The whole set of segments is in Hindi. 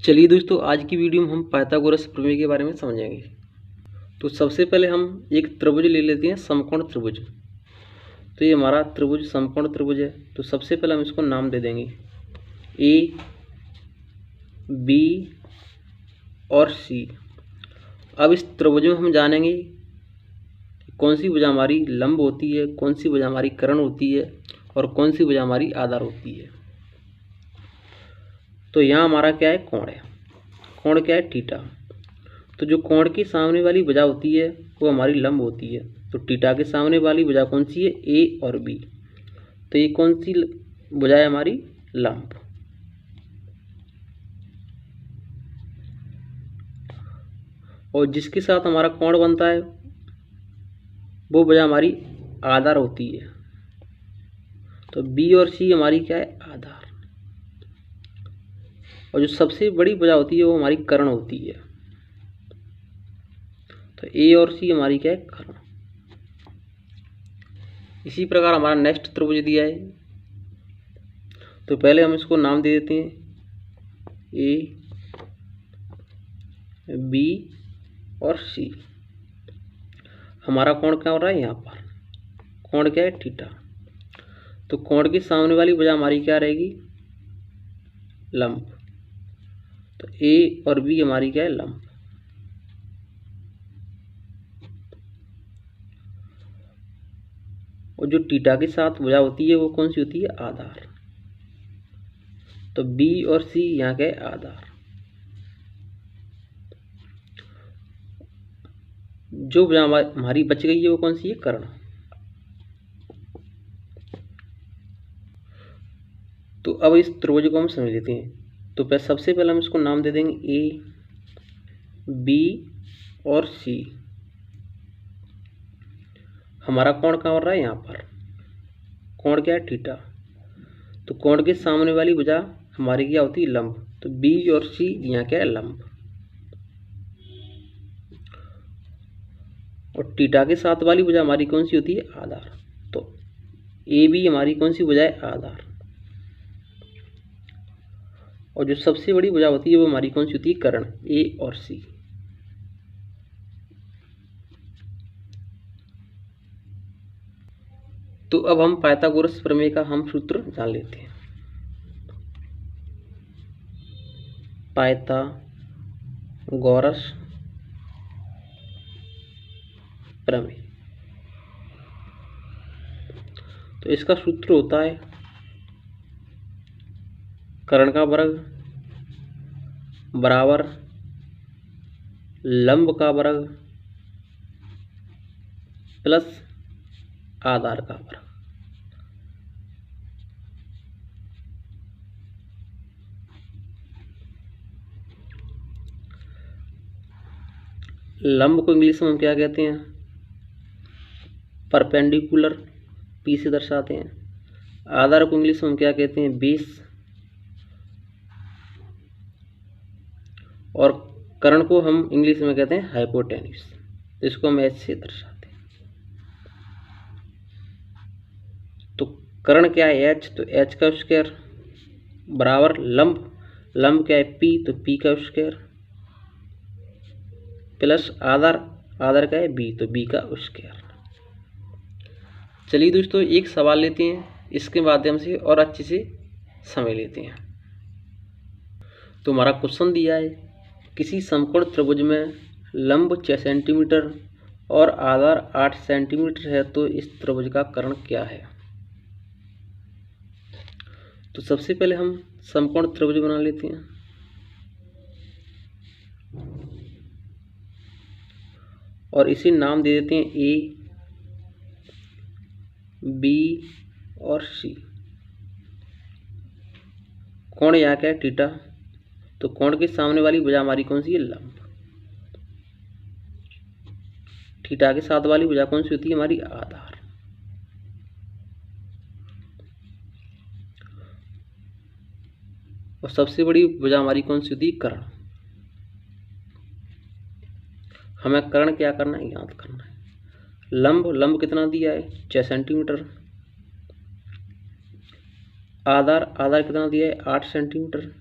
चलिए दोस्तों, आज की वीडियो में हम पाइथागोरस प्रमेय के बारे में समझेंगे। तो सबसे पहले हम एक त्रिभुज ले लेते हैं, समकोण त्रिभुज। तो ये हमारा त्रिभुज समकोण त्रिभुज है। तो सबसे पहले हम इसको नाम दे देंगे ए, बी और सी। अब इस त्रिभुज में हम जानेंगे कौन सी भुजा हमारी लंब होती है, कौन सी भुजा हमारी कर्ण होती है और कौन सी भुजा हमारी आधार होती है। तो यहाँ हमारा क्या है, कोण है। कोण क्या है, थीटा। तो जो कोण की सामने वाली भुजा होती है वो हमारी लंब होती है। तो थीटा के सामने वाली भुजा कौन सी है, ए और बी। तो ये कौन सी भुजा है, हमारी लंब। और जिसके साथ हमारा कोण बनता है वो भुजा हमारी आधार होती है। तो बी और सी हमारी क्या है, आधार। और जो सबसे बड़ी भुजा होती है वो हमारी कर्ण होती है। तो ए और सी हमारी क्या है, कर्ण। इसी प्रकार हमारा नेक्स्ट त्रिभुज दिया है। तो पहले हम इसको नाम दे देते हैं ए, बी और सी। हमारा कोण क्या हो रहा है, यहाँ पर कोण क्या है, थीटा। तो कोण की सामने वाली भुजा हमारी क्या रहेगी, लंब। तो ए और बी हमारी क्या है, लंब। और जो थीटा के साथ भुजा होती है वो कौन सी होती है, आधार। तो बी और सी यहाँ के आधार। जो भुजा हमारी बच गई है वो कौन सी है, कर्ण। तो अब इस त्रिभुज को हम समझ लेते हैं। तो सबसे पहले हम इसको नाम दे देंगे ए, बी और सी। हमारा कोण कहाँ हो रहा है, यहाँ पर कोण क्या है, थीटा। तो कोण के सामने वाली भुजा हमारी क्या होती है, लंब। तो बी और सी यहाँ क्या है, लंब। और थीटा के साथ वाली भुजा हमारी कौन सी होती है, आधार। तो ए बी हमारी कौन सी भुजा है, आधार। और जो सबसे बड़ी भुजा होती है वो हमारी कौन सी होती है, कर्ण, ए और सी। तो अब हम पाइथागोरस प्रमेय का हम सूत्र जान लेते हैं। पाइथागोरस प्रमेय, तो इसका सूत्र होता है कर्ण का वर्ग बराबर लंब का वर्ग प्लस आधार का वर्ग। लंब को इंग्लिश में हम क्या कहते हैं, परपेंडिकुलर, पी से दर्शाते हैं। आधार को इंग्लिश में हम क्या कहते हैं, बेस। और कर्ण को हम इंग्लिश में कहते हैं हाइपोटेन्यूस। इसको हम एच से दर्शाते हैं। तो कर्ण क्या है, एच। तो एच का स्क्वायर बराबर लंब। लंब क्या है, पी। तो पी का स्क्वायर प्लस आधार। आधार का है बी। तो बी का स्क्वायर। चलिए दोस्तों, एक सवाल लेते हैं, इसके माध्यम से और अच्छे से समझ लेते हैं। तो हमारा क्वेश्चन दिया है, किसी समकोण त्रिभुज में लंब 6 सेंटीमीटर और आधार 8 सेंटीमीटर है, तो इस त्रिभुज का कर्ण क्या है। तो सबसे पहले हम समकोण त्रिभुज बना लेते हैं। और इसे नाम दे देते हैं ए, बी और सी। कोण यहाँ क्या है, थीटा। तो कोण के सामने वाली भुजा हमारी कौन सी है, लंब। थीटा के साथ वाली भुजा कौन सी होती है, हमारी आधार। और सबसे बड़ी भुजा हमारी कौन सी होती है, कर्ण। हमें कर्ण क्या करना है, याद करना है। लंब कितना दिया है, 6 सेंटीमीटर। आधार कितना दिया है, 8 सेंटीमीटर।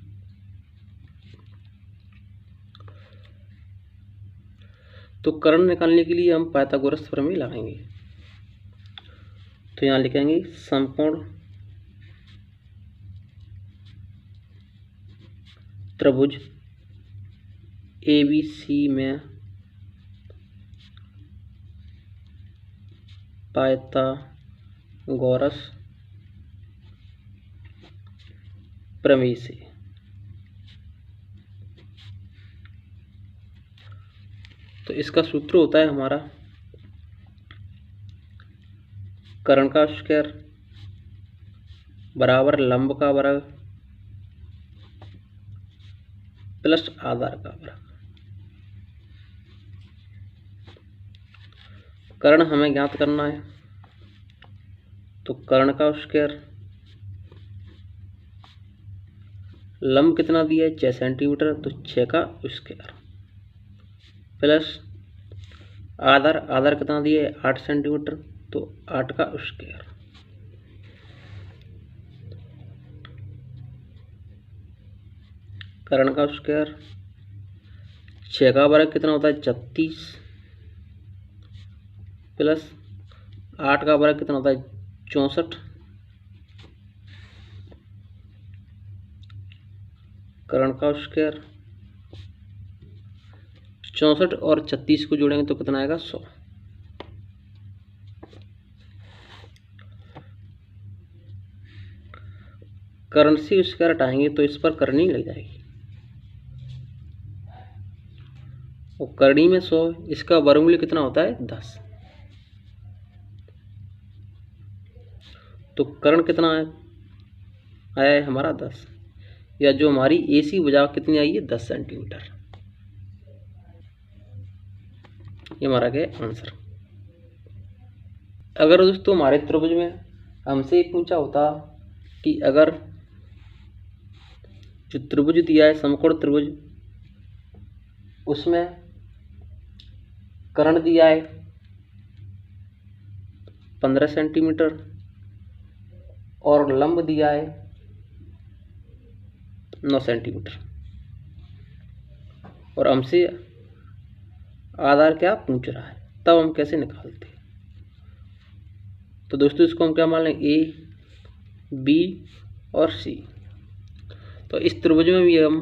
तो कर्ण निकालने के लिए हम पाइथागोरस प्रमेय लगाएंगे। तो यहाँ लिखेंगे समकोण त्रिभुज ABC में पाइथागोरस प्रमेय से तो इसका सूत्र होता है हमारा कर्ण का स्क्वायर बराबर लंब का वर्ग प्लस आधार का वर्ग। कर्ण हमें ज्ञात करना है, तो कर्ण का स्क्वायर, लंब कितना दिया है 6 सेंटीमीटर, तो 6 का स्क्वायर प्लस आधार कितना दिया है 8 सेंटीमीटर, तो 8 का स्क्वायर। कर्ण का स्क्वायर 6 का वर्ग कितना होता है 36 प्लस 8 का वर्ग कितना होता है 64। कर्ण का स्क्वायर 64 और 36 को जोड़ेंगे तो कितना आएगा 100। कर्ण से स्क्वायर हटाएंगे तो इस पर करनी लग जाएगी, और करनी में 100, इसका वर्गमूल कितना होता है 10। तो कर्ण कितना आया है हमारा 10, या जो हमारी AC भुजा कितनी आई है 10 सेंटीमीटर। ये हमारा क्या आंसर। अगर दोस्तों हमारे त्रिभुज में हमसे पूछा होता कि अगर जो त्रिभुज दिया है समकोण त्रिभुज, उसमें कर्ण दिया है 15 सेंटीमीटर और लंब दिया है 9 सेंटीमीटर, और हमसे आधार क्या पूछ रहा है, तब हम कैसे निकालते। तो दोस्तों इसको हम क्या मान लें A, B और C। तो इस त्रिभुज में भी हम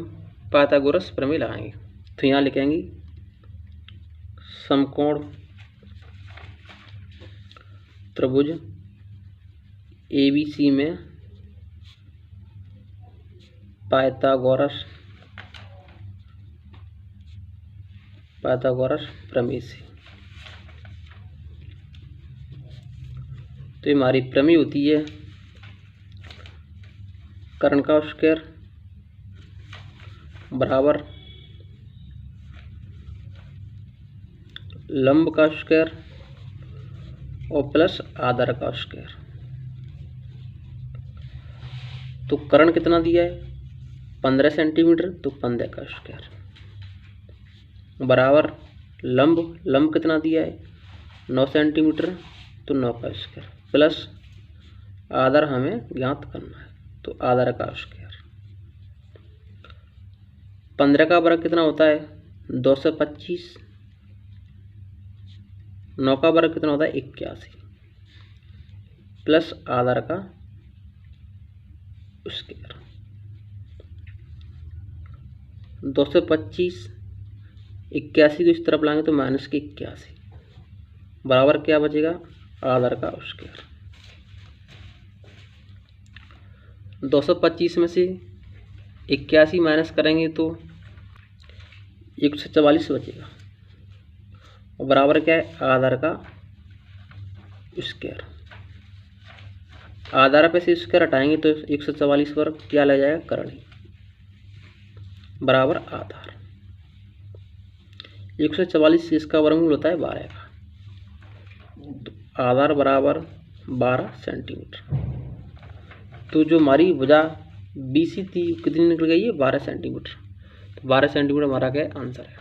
पाइथागोरस प्रमेय लगाएंगे। तो यहाँ लिखेंगे समकोण त्रिभुज ABC में पाइथागोरस प्रमेय से। तो हमारी प्रमेय होती है कर्ण का स्क्वायर बराबर लंब का स्क्वायर और प्लस आधार का स्क्वायर। तो कर्ण कितना दिया है 15 सेंटीमीटर, तो 15 का स्क्वायर बराबर लंब कितना दिया है 9 सेंटीमीटर, तो 9 का स्क्वायर प्लस आधार हमें ज्ञात करना है, तो आधार का स्क्वायर। 15 का वर्ग कितना होता है 225, 9 का वर्ग कितना होता है 81 प्लस आधार का स्क्वायर। 225 81 को इस तरफ लाएंगे तो माइनस के 81 बराबर क्या बचेगा आधार का स्क्वायर। 225 में से 81 माइनस करेंगे तो 144 बचेगा, और बराबर क्या है आधार का स्क्वायर। आधार पे से स्क्वायर हटाएंगे तो 144 पर क्या लग जाएगा करणी बराबर आधार। 144 से इसका वर्गमूल होता है 12 का, तो आधार बराबर 12 सेंटीमीटर। तो जो हमारी भुजा BC थी कितनी निकल गई है 12 सेंटीमीटर। तो 12 सेंटीमीटर हमारा क्या आंसर है।